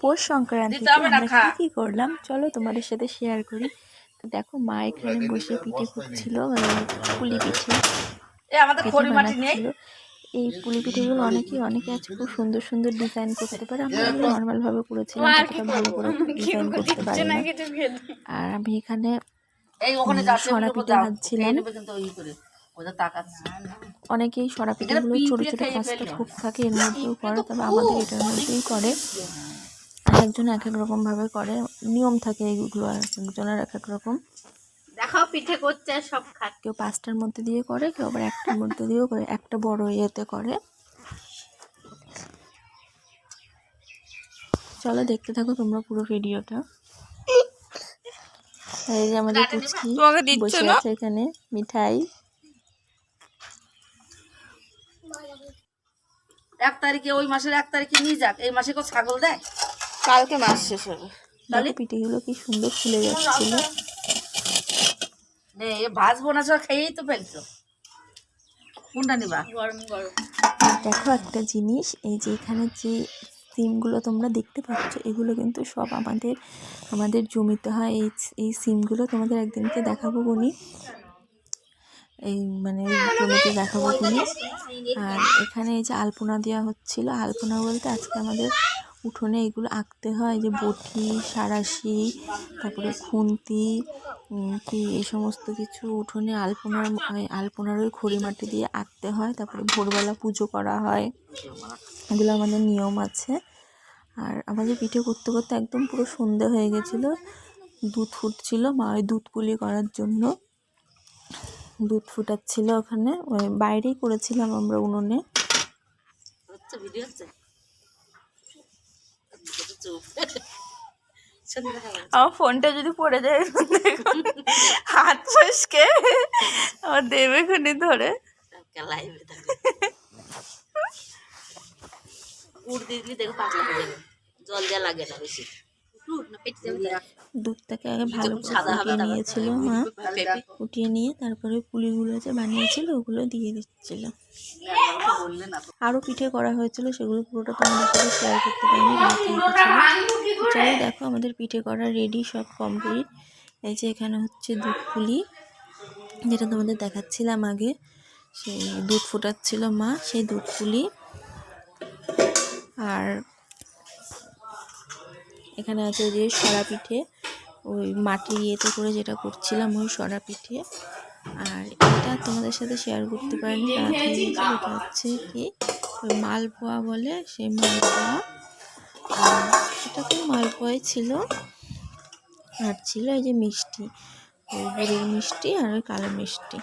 পৌষ সংক্রান্তিতে আমরা কী করলাম চলো তোমাদের সাথে শেয়ার করি। তো দেখো মা এখানে বসে পিঠে করছিল, পুলি পিঠে বানাচ্ছিল। এই পুলি পিঠেগুলো অনেকে আছে খুব সুন্দর সুন্দর ডিজাইন করতে পারে। আমরা নর্মালভাবে করেছিলাম, অতটা ভালো করে ডিজাইন করতে পারি না। আর আমি এখানে সরা পিঠে ভাজছিলাম। অনেকেই সরা পিঠেগুলো ছোটো ছোটো 5টা থোক থাকে এর মধ্যেও করে, তবে আমাদের এটার মধ্যেই করে। এক একজন এক এক রকমভাবে করে, নিয়ম থাকে এইগুলো আর একজনের এক এক রকম। দেখো পিঠে করছে সব খায়, কেউ 5টার মধ্যে দিয়ে করে, কেউ আবার 1টার মধ্যে দিয়েও করে, একটা বড় ইয়েতে করে। চলো দেখতে থাকো তোমরা পুরো ভিডিওটা। এই যে আমাদের পুচকি বসে আছে এখানে মিঠাই। 1 তারিখে ওই মাসের 1 তারিখে নিয়ে যাক, এই মাসে কেউ ছাগল দেয়? কালকে মাস শেষ হবে। তাহলে পিঠেগুলো কি সুন্দর ফুলে যাচ্ছিল। ভাজবো না, সব খেয়েই তো ফেলছো। কোনটা নিবা? গরম গরম। দেখো একটা জিনিস, এই যে এখানে যে সিমগুলো তোমরা দেখতে পাচ্ছ, এগুলো কিন্তু সব আমাদের জমিতে হয়। এই সিমগুলো তোমাদের একদিনকে দেখাবো বনি, এই মানে জমিতে দেখাবো বনি। আর এখানে এই যে আলপনা দেওয়া হচ্ছিল, আলপনা বলতে আজকে আমাদের উঠোনে এগুলো আঁকতে হয়, যে বটি, সাঁড়াশি, তারপরে খুন্তি কি এই সমস্ত কিছু উঠোনে আলপনার ওই খড়ি মাটি দিয়ে আঁকতে হয়। তারপরে ভোরবেলা পুজো করা হয়, এগুলো আমাদের নিয়ম আছে। আর আমাদের পিঠে করতে করতে একদম পুরো সন্ধে হয়ে গেছিলো। দুধ ফুটছিল, মা ওই দুধ পুলি করার জন্য দুধ ফুটাচ্ছিল ওখানে, ওই বাইরেই করেছিলাম আমরা উনুনে। আমার ফোনটা যদি পড়ে যায় হাত ফসকে আমার দেবে খুনি ধরে। জল দেওয়া লাগে না বেশি। দুধটাকে আগে ভালো করে ফুটিয়ে নিয়েছিল মা, ফুটিয়ে নিয়ে তারপরে পুলিগুলো যে বানিয়েছিল ওগুলো দিয়ে দিচ্ছিল। আরও পিঠে করা হয়েছিল, সেগুলো পুরোটা তোমাদের সাথে শেয়ার করতে পারিনি, রাত হয়ে গেছিলো। চলো দেখো আমাদের পিঠে করা রেডি, সব কমপ্লিট। এই যে এখানে হচ্ছে দুধ পুলি, যেটা তোমাদের দেখাচ্ছিলাম আগে, সেই দুধ ফোটাচ্ছিল মা, সেই দুধ পুলি। আর এখানে আছে যে সরা পিঠে, ওই মাটির ইয়েতে করে যেটা করছিলাম ওই সরা পিঠে। আর এটা তোমাদের সাথে শেয়ার করতে পারিনি, রাত হয়ে গেছে। এটা হচ্ছে কি ওই মালপোয়া বলে, সেই মালপোয়া। আর এটা তো মালপোয়াই ছিল। আর ছিল এই যে মিষ্টি, ওই গুড়ের মিষ্টি আর ওই কালো মিষ্টি।